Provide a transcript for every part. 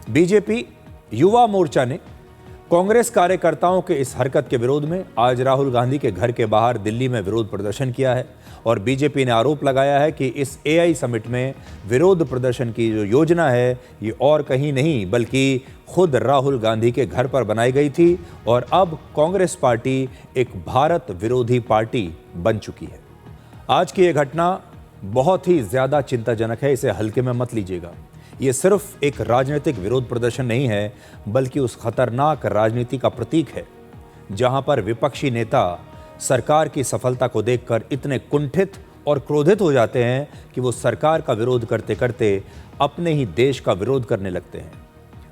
BJP Yuva Morcha ने कांग्रेस कार्यकर्ताओं के इस हरकत के विरोध में आज राहुल गांधी के घर के बाहर दिल्ली में विरोध प्रदर्शन किया है और बीजेपी ने आरोप लगाया है कि इस एआई समिट में विरोध प्रदर्शन की जो योजना है ये और कहीं नहीं बल्कि खुद राहुल गांधी के घर पर बनाई गई थी और अब कांग्रेस पार्टी एक भारत विरोधी पार्टी बन चुकी है। आज की ये घटना बहुत ही ज़्यादा चिंताजनक है, इसे हल्के में मत लीजिएगा। ये सिर्फ एक राजनीतिक विरोध प्रदर्शन नहीं है बल्कि उस खतरनाक राजनीति का प्रतीक है जहां पर विपक्षी नेता सरकार की सफलता को देखकर इतने कुंठित और क्रोधित हो जाते हैं कि वो सरकार का विरोध करते करते अपने ही देश का विरोध करने लगते हैं।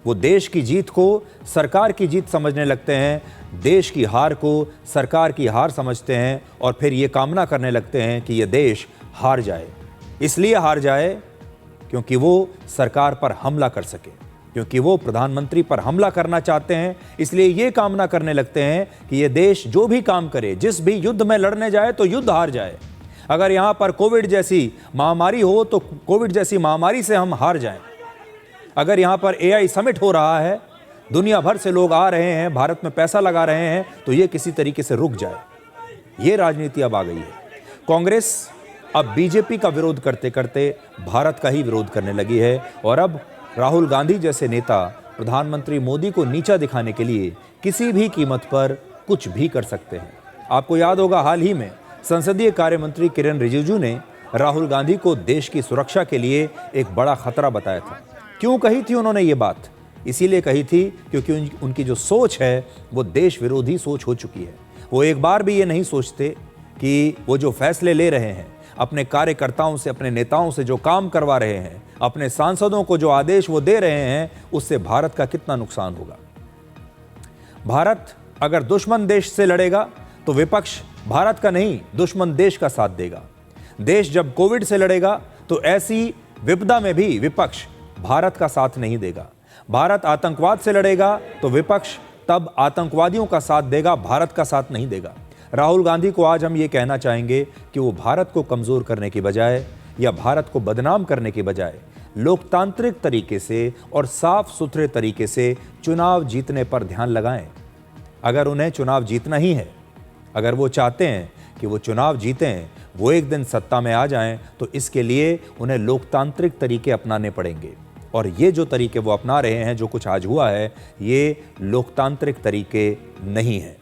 वो देश की जीत को सरकार की जीत समझने लगते हैं, देश की हार को सरकार की हार समझते हैं और फिर ये कामना करने लगते हैं कि ये देश हार जाए। इसलिए हार जाए क्योंकि वो सरकार पर हमला कर सके, क्योंकि वो प्रधानमंत्री पर हमला करना चाहते हैं। इसलिए ये कामना करने लगते हैं कि ये देश जो भी काम करे, जिस भी युद्ध में लड़ने जाए तो युद्ध हार जाए। अगर यहाँ पर कोविड जैसी महामारी हो तो कोविड जैसी महामारी से हम हार जाएं। अगर यहाँ पर एआई समिट हो रहा है, दुनिया भर से लोग आ रहे हैं, भारत में पैसा लगा रहे हैं, तो ये किसी तरीके से रुक जाए। ये राजनीति अब आ गई है। कांग्रेस अब बीजेपी का विरोध करते करते भारत का ही विरोध करने लगी है और अब राहुल गांधी जैसे नेता प्रधानमंत्री मोदी को नीचा दिखाने के लिए किसी भी कीमत पर कुछ भी कर सकते हैं। आपको याद होगा, हाल ही में संसदीय कार्य मंत्री किरेन रिजिजू ने राहुल गांधी को देश की सुरक्षा के लिए एक बड़ा खतरा बताया था। क्यों कही थी उन्होंने ये बात? इसीलिए कही थी क्योंकि उनकी जो सोच है वो देश विरोधी सोच हो चुकी है। वो एक बार भी ये नहीं सोचते कि वो जो फैसले ले रहे हैं, अपने कार्यकर्ताओं से, अपने नेताओं से जो काम करवा रहे हैं, अपने सांसदों को जो आदेश वो दे रहे हैं, उससे भारत का कितना नुकसान होगा। भारत अगर दुश्मन देश से लड़ेगा तो विपक्ष भारत का नहीं दुश्मन देश का साथ देगा। देश जब कोविड से लड़ेगा तो ऐसी विपदा में भी विपक्ष भारत का साथ नहीं देगा। भारत आतंकवाद से लड़ेगा तो विपक्ष तब आतंकवादियों का साथ देगा, भारत का साथ नहीं देगा। राहुल गांधी को आज हम ये कहना चाहेंगे कि वो भारत को कमज़ोर करने की बजाय या भारत को बदनाम करने की बजाय लोकतांत्रिक तरीके से और साफ सुथरे तरीके से चुनाव जीतने पर ध्यान लगाएं। अगर उन्हें चुनाव जीतना ही है, अगर वो चाहते हैं कि वो चुनाव जीतें, वो एक दिन सत्ता में आ जाएं, तो इसके लिए उन्हें लोकतांत्रिक तरीके अपनाने पड़ेंगे। और ये जो तरीके वो अपना रहे हैं, जो कुछ आज हुआ है, ये लोकतांत्रिक तरीके नहीं हैं।